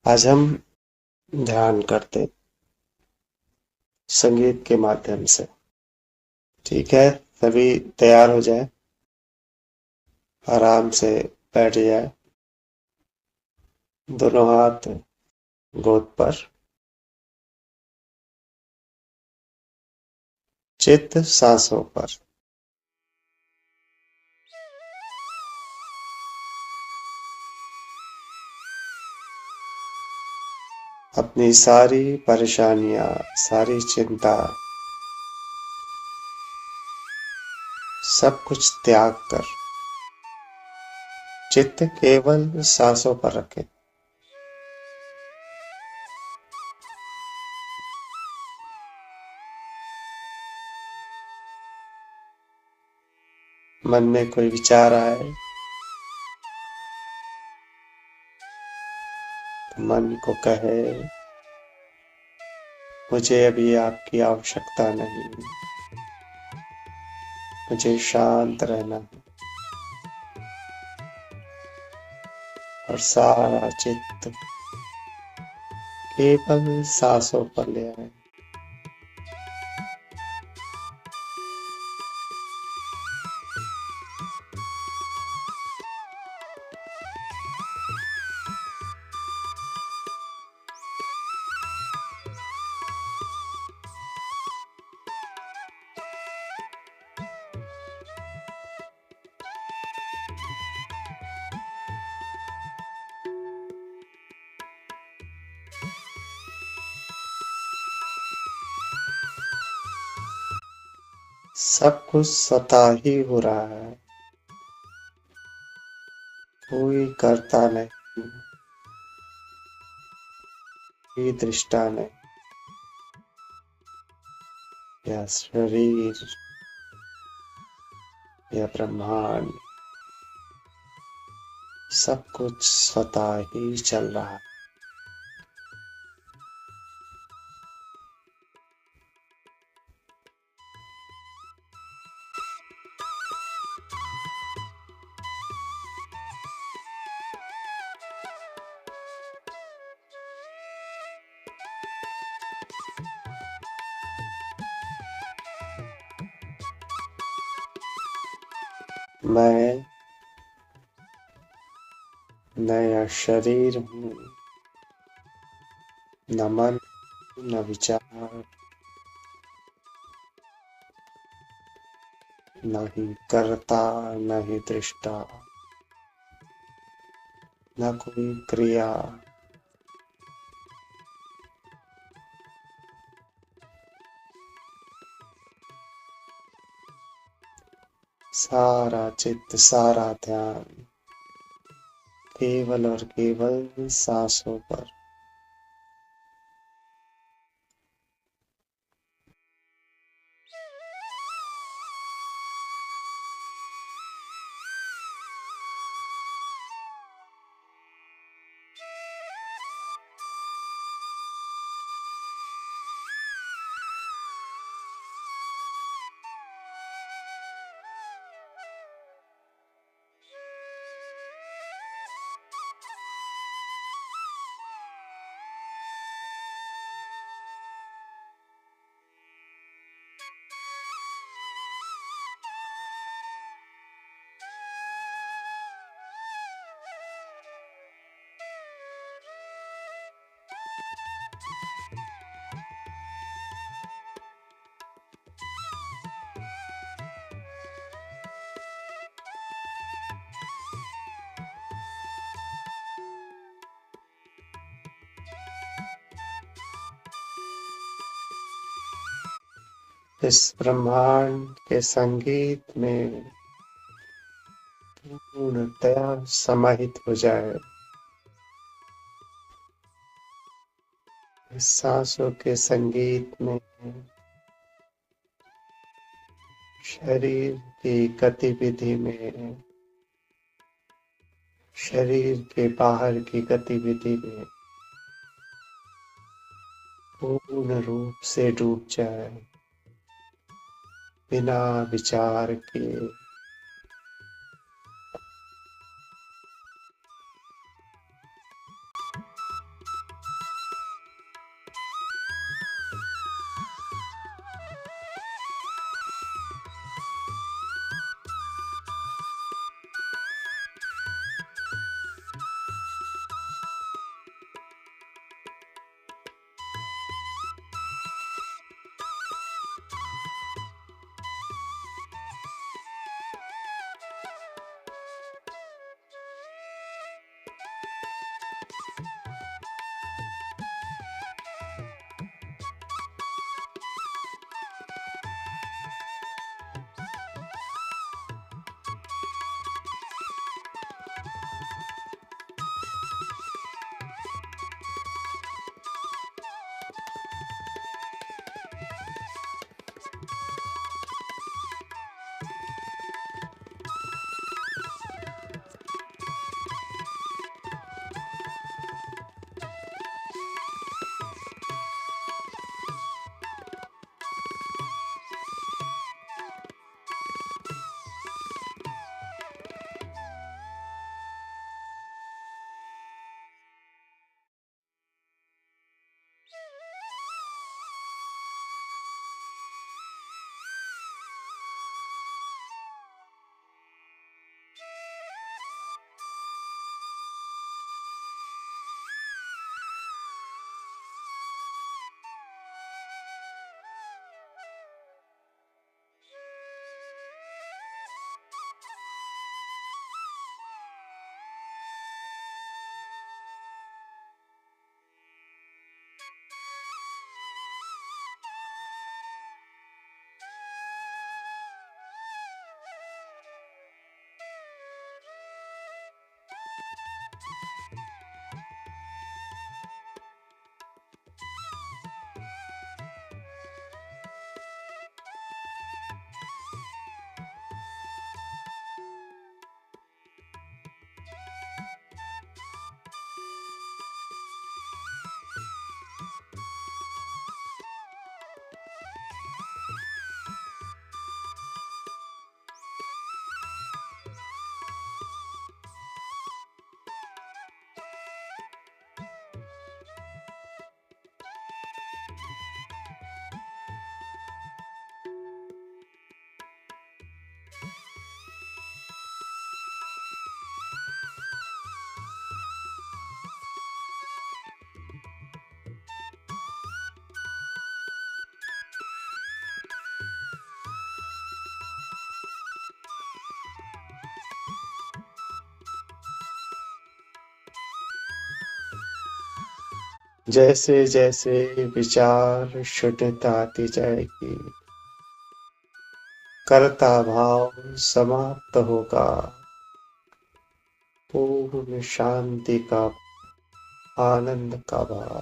आज हम ध्यान करते संगीत के माध्यम से। ठीक है, सभी तैयार हो जाए, आराम से बैठ जाए, दोनों हाथ गोद पर, चित्त सांसों पर। अपनी सारी परेशानियां, सारी चिंता, सब कुछ त्याग कर चित्त केवल सांसों पर रखें। मन में कोई विचार आए तो मन को कहे, मुझे अभी आपकी आवश्यकता नहीं, मुझे शांत रहना है। और सारा चित्त केवल सांसों पर ले आए। सब कुछ स्वतः ही हो रहा है, कोई करता नहीं, कोई दृष्टा नहीं। यह शरीर, यह ब्रह्मांड, सब कुछ स्वतः ही चल रहा है। मैं नया शरीर हूँ, न मन, न विचार, न ही कर्ता, न ही दृष्टा, न कोई क्रिया। सारा चित्त, सारा ध्यान केवल और केवल सांसों पर। इस ब्रह्मांड के संगीत में पूर्णतया समाहित हो जाए। इस सांसों के संगीत में शरीर की गतिविधि में, शरीर के बाहर की गतिविधि में पूर्ण रूप से डूब जाए, बिना विचार के। जैसे जैसे विचार शून्यता आती जाएगी, कर्ता भाव समाप्त होगा, पूर्ण शांति का आनंद का भाव।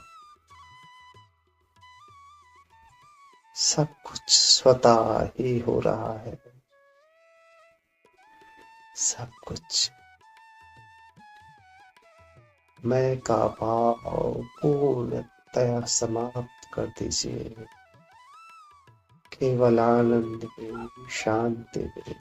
सब कुछ स्वतः ही हो रहा है, सब कुछ। मैं का भाव पूर्णतया समाप्त कर दीजिए, केवल आनंद में, शांति में।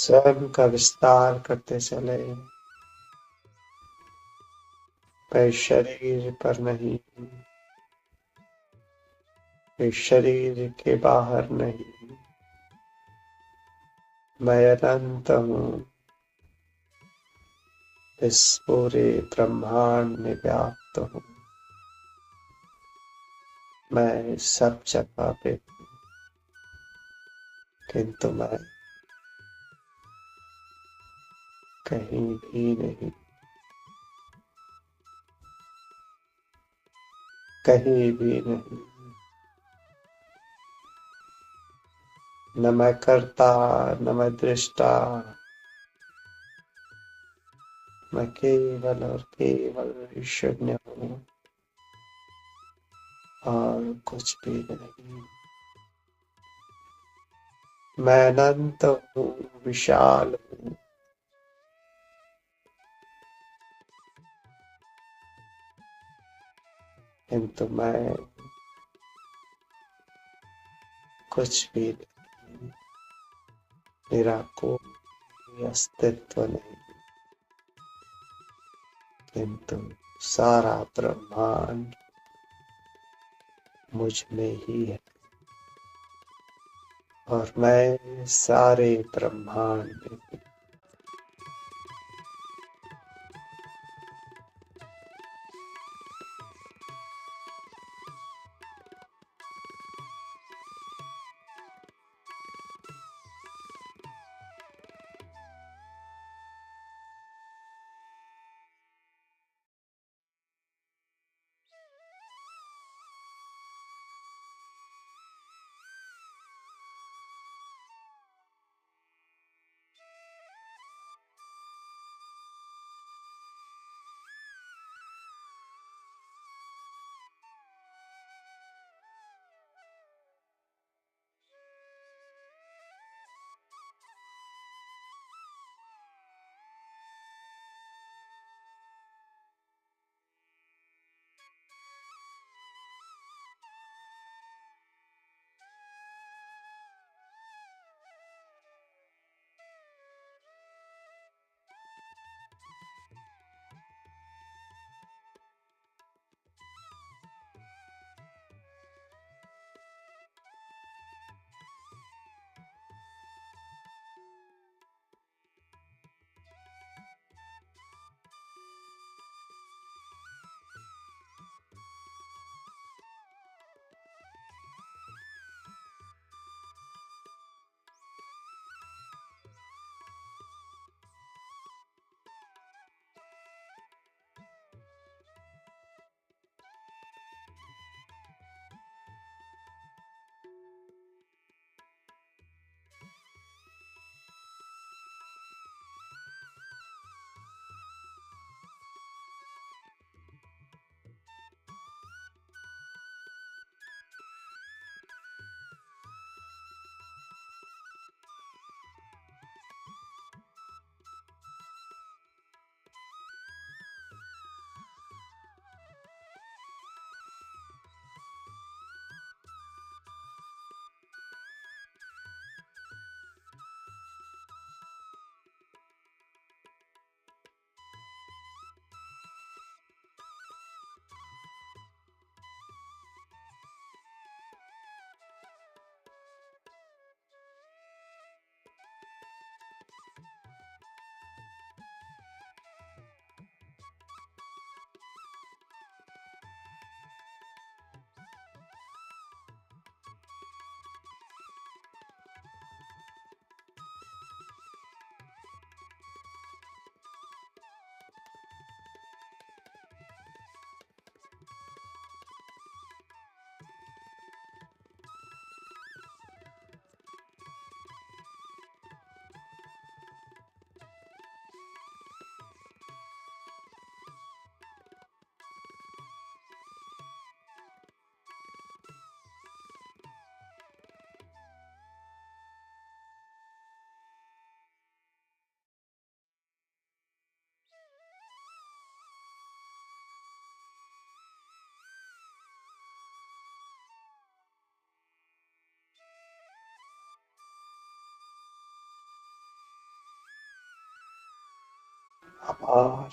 स्वयं का विस्तार करते चले। मैं शरीर पर नहीं, मैं शरीर के बाहर नहीं, मैं अनंत हूँ, इस पूरे ब्रह्मांड में व्याप्त हूँ। मैं सब जगह पे हूँ, किंतु मैं कहीं भी नहीं, कहीं भी नहीं। न मैं कर्ता, न मैं दृष्टा, मैं केवल और केवल शून्य हूँ और कुछ भी नहीं। मैं अनंत हूँ, विशाल हूँ, किंतु मैं कुछ भी नहीं, मेरा कोई अस्तित्व नहीं, किंतु सारा ब्रह्मांड मुझ में ही है और मैं सारे ब्रह्मांड में हूँ।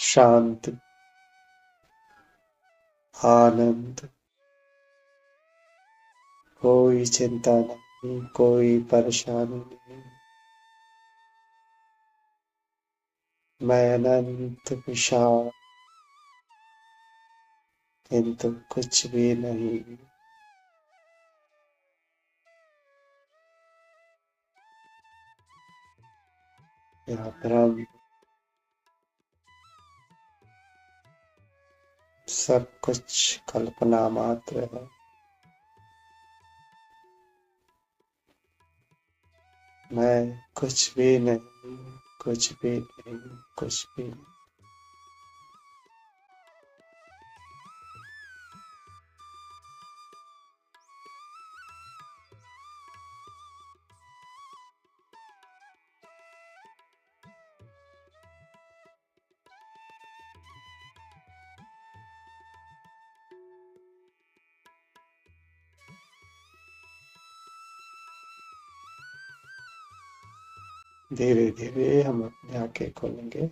शांति, आनंद, कोई चिंता नहीं, कोई परेशानी नहीं। मैं अनंत विशाल, किंतु कुछ भी नहीं। यह ब्रह्म सब कुछ कल्पना मात्र है। मैं कुछ भी नहीं, कुछ भी नहीं, कुछ भी नहीं। धीरे धीरे हम अपनी आंखें खोलेंगे।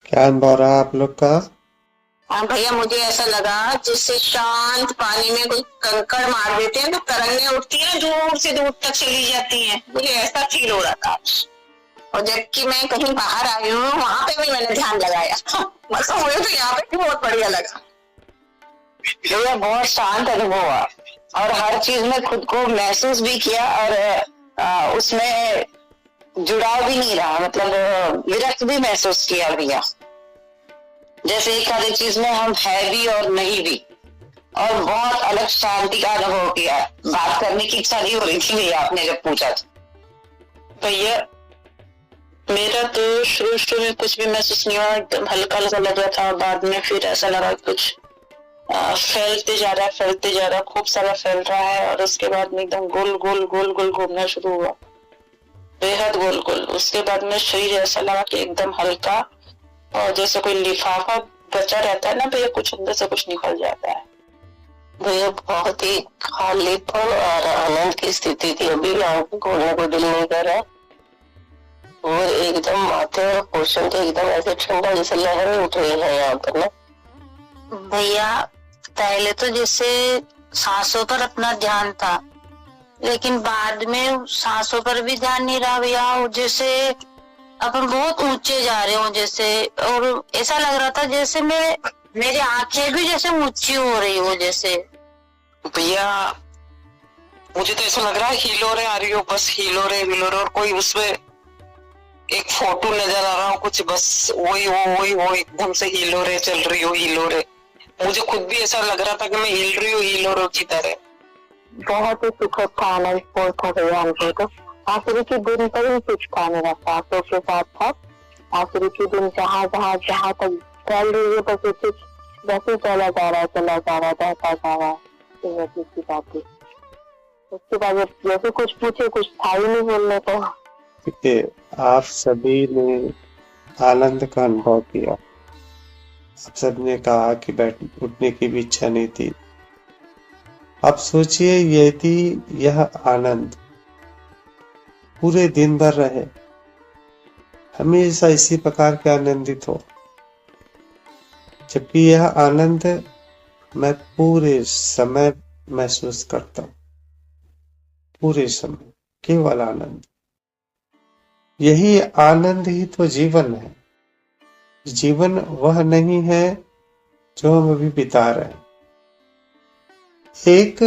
क्या अनुभव रहा आप लोग का? हाँ भैया, मुझे ऐसा लगा जिससे शांत पानी में कोई कंकड़ मार देते हैं तो तरंगें उठती हैं, दूर से दूर तक चली जाती हैं। मुझे ऐसा फील हो रहा था। और जबकि मैं कहीं बाहर आई हूँ, वहां पे भी मैंने ध्यान लगाया। मतलब मुझे तो यहाँ पे भी बहुत बढ़िया लगा। भैया बहुत शांत अनुभव हुआ और हर चीज में खुद को महसूस भी किया और उसमें जुड़ाव भी नहीं रहा, मतलब विरक्त भी महसूस किया भैया। जैसे एक आधी चीज में हम है भी और नहीं भी, और बहुत अलग शांति का अनुभव किया। बात करने की इच्छा नहीं हो रही थी भैया, आपने जब पूछा था। भैया मेरा तो शुरू में कुछ भी महसूस नहीं हुआ, एकदम हल्का हल्का लग रहा था। बाद में फिर ऐसा लगा कुछ फैलते जा रहा, खूब सारा फैल रहा है। और उसके बाद में एकदम गोल गोल गोल गोल घूमना शुरू हुआ, बेहद गोल गोल। उसके बाद में शरीर ऐसा लगा कि एकदम हल्का, और जैसे कोई लिफाफा बचा रहता है ना भैया, कुछ अंदर से कुछ निकल जाता है। भैया बहुत ही खालीपन और आनंद की स्थिति थी। अभी भी आंखें खोलने को दिल नहीं कर रहा, और एकदम माथे और पोषण थे एकदम ऐसे ठंडा, जैसे लहरें उठ रही है यहाँ पर ना। भैया पहले तो जैसे सांसों पर अपना ध्यान था, लेकिन बाद में सांसों पर भी ध्यान नहीं रहा भैया। जैसे अपन बहुत ऊंचे जा रहे हो जैसे, और ऐसा लग रहा था जैसे मेरी आंखें भी जैसे ऊंची हो रही हो जैसे। भैया मुझे तो ऐसा लग रहा है हिलोरे आ रही हो, बस हिलोरे, और कोई उसमें एक फोटो नजर आ रहा हो कुछ, बस वही वो एकदम से हिलोरे चल रही हो, हिलोरे। मुझे खुद भी ऐसा लग रहा था कि मैं हिल रही हूँ हिलोरों की तरह। बहुत ही सुखद था, आनंदपूर्ण था भैया हमको तो। आखिरी के दिन पर ही कुछ था मेरा सांसों के साथ था। आखिरी के दिन जहाँ तक फैल रही है, बस कुछ वैसे चला जा रहा, बहता जा रहा है वैसी की बातें। उसके बाद जैसे कुछ पूछे, कुछ था ही नहीं बोलने को। देखिए, आप सभी ने आनंद का अनुभव किया। आप सबने कहा कि उठने की भी इच्छा नहीं थी। अब सोचिए यदि यह आनंद पूरे दिन भर रहे, हमेशा इसी प्रकार के आनंदित हो, जबकि यह आनंद मैं पूरे समय महसूस करता हूं, पूरे समय केवल आनंद। यही आनंद ही तो जीवन है। जीवन वह नहीं है जो हम अभी बिता रहे हैं। एक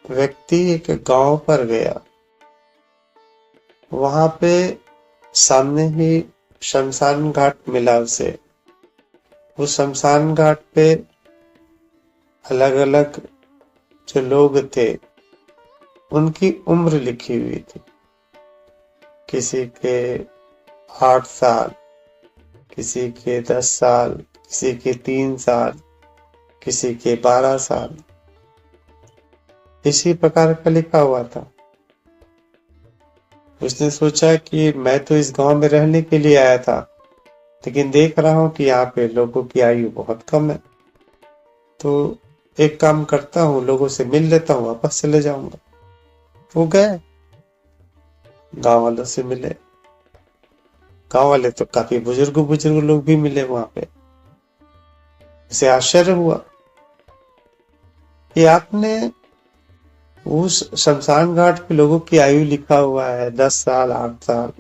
व्यक्ति एक गांव पर गया, वहां पे सामने ही शमशान घाट मिला उसे। उस शमशान घाट पे अलग अलग जो लोग थे, उनकी उम्र लिखी हुई थी। किसी के 8 साल, किसी के 10 साल, किसी के 3 साल, किसी के 12 साल, इसी प्रकार का लिखा हुआ था। उसने सोचा कि मैं तो इस गांव में रहने के लिए आया था, लेकिन देख रहा हूं कि यहाँ पे लोगों की आयु बहुत कम है, तो एक काम करता हूँ, लोगों से मिल लेता हूँ, वापस चले जाऊंगा। वो गए, गांव वालों से मिले। गांव वाले तो काफी बुजुर्ग बुजुर्ग लोग भी मिले वहां पे। उसे आश्चर्य हुआ कि आपने उस शमशान घाट पे लोगों की आयु लिखा हुआ है 10 साल, 8 साल,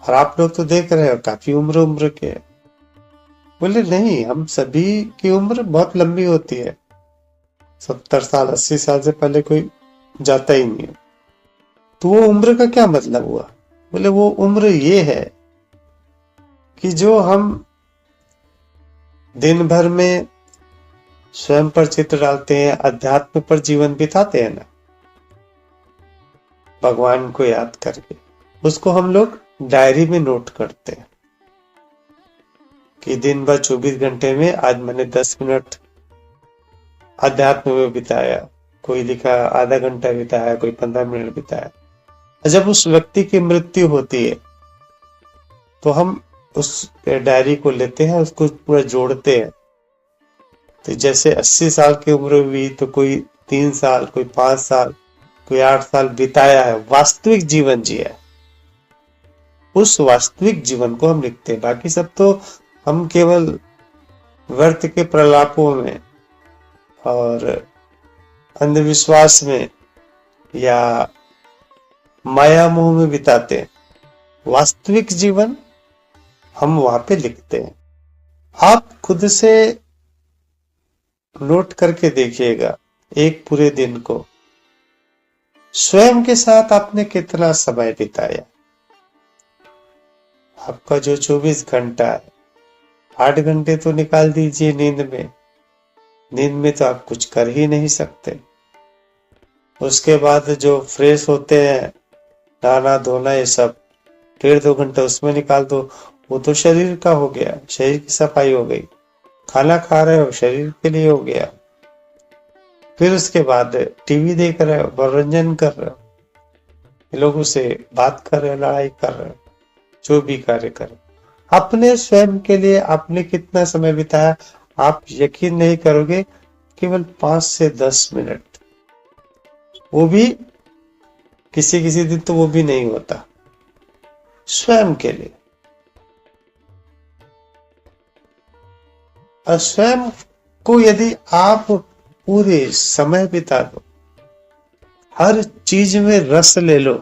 और आप लोग तो देख रहे हो काफी उम्र के। बोले नहीं, हम सभी की उम्र बहुत लंबी होती है, 70 साल 80 साल से पहले कोई जाता ही नहीं है। तो वो उम्र का क्या मतलब हुआ? बोले वो उम्र ये है कि जो हम दिन भर में स्वयं पर चित्र डालते हैं, अध्यात्म पर जीवन बिताते हैं ना, भगवान को याद करके, उसको हम लोग डायरी में नोट करते हैं कि दिन भर 24 घंटे में आज मैंने 10 मिनट अध्यात्म में बिताया, कोई लिखा आधा घंटा बिताया, कोई 15 मिनट बिताया। जब उस व्यक्ति की मृत्यु होती है तो हम उस डायरी को लेते हैं, उसको पूरा जोड़ते हैं। तो जैसे 80 साल की उम्र हुई तो कोई 3 साल, कोई 5 साल, कोई 8 साल बिताया है, वास्तविक जीवन जिया है, उस वास्तविक जीवन को हम लिखते हैं। बाकी सब तो हम केवल व्यर्थ के प्रलापों में और अंधविश्वास में या माया मोह में बिताते हैं। वास्तविक जीवन हम वहां पे लिखते हैं। आप खुद से नोट करके देखिएगा एक पूरे दिन को स्वयं के साथ आपने कितना समय बिताया। आपका जो 24 घंटा है, 8 घंटे तो निकाल दीजिए नींद में। नींद में तो आप कुछ कर ही नहीं सकते। उसके बाद जो फ्रेश होते हैं, नहाना धोना, ये सब 1.5-2 घंटा उसमें निकाल दो, वो तो शरीर का हो गया, शरीर की सफाई हो गई। खाना खा रहे हो, शरीर के लिए हो गया। फिर उसके बाद टीवी देख रहे हो, मनोरंजन कर रहे हो, लोगों से बात कर रहे हो, लड़ाई कर रहे हो, जो भी कार्य कर रहे हो, अपने स्वयं के लिए आपने कितना समय बिताया आप यकीन नहीं करोगे। केवल 5 से 10 मिनट, वो भी किसी किसी दिन तो वो भी नहीं होता, स्वयं के लिए। और स्वयं को यदि आप पूरे समय बिता दो, हर चीज में रस ले लो,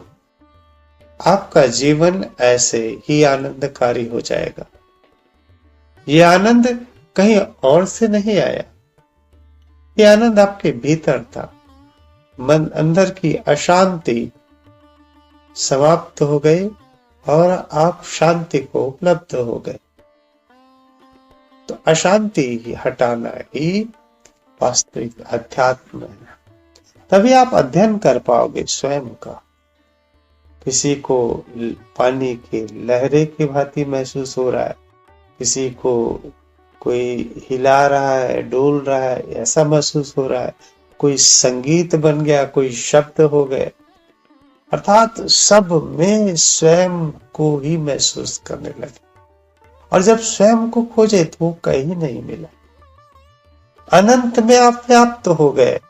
आपका जीवन ऐसे ही आनंदकारी हो जाएगा। ये आनंद कहीं और से नहीं आया, ये आनंद आपके भीतर था। मन अंदर की अशांति समाप्त हो गई और आप शांति को उपलब्ध हो गए। तो अशांति हटाना ही वास्तविक अध्यात्म है। तभी आप अध्ययन कर पाओगे स्वयं का। किसी को पानी की लहरें की भांति महसूस हो रहा है, किसी को कोई हिला रहा है, डोल रहा है, ऐसा महसूस हो रहा है, कोई संगीत बन गया, कोई शब्द हो गए, अर्थात सब में स्वयं को ही महसूस करने लगे। और जब स्वयं को खोजे तो वो कहीं नहीं मिला। अनंत में आप व्याप्त हो गए,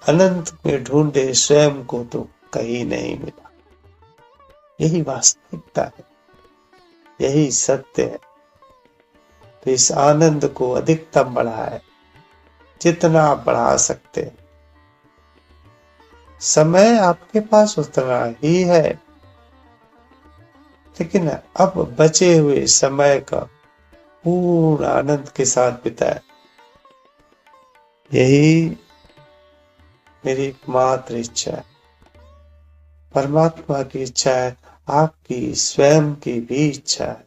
अनंत में ढूंढे स्वयं को तो कहीं नहीं मिला। यही वास्तविकता है, यही सत्य है। तो इस आनंद को अधिकतम बढ़ाए, जितना आप बढ़ा सकते हैं। समय आपके पास उतना ही है, लेकिन अब बचे हुए समय का पूर्ण आनंद के साथ बिताए। यही मेरी एकमात्र इच्छा है। परमात्मा की इच्छा है, आपकी स्वयं की भी इच्छा है।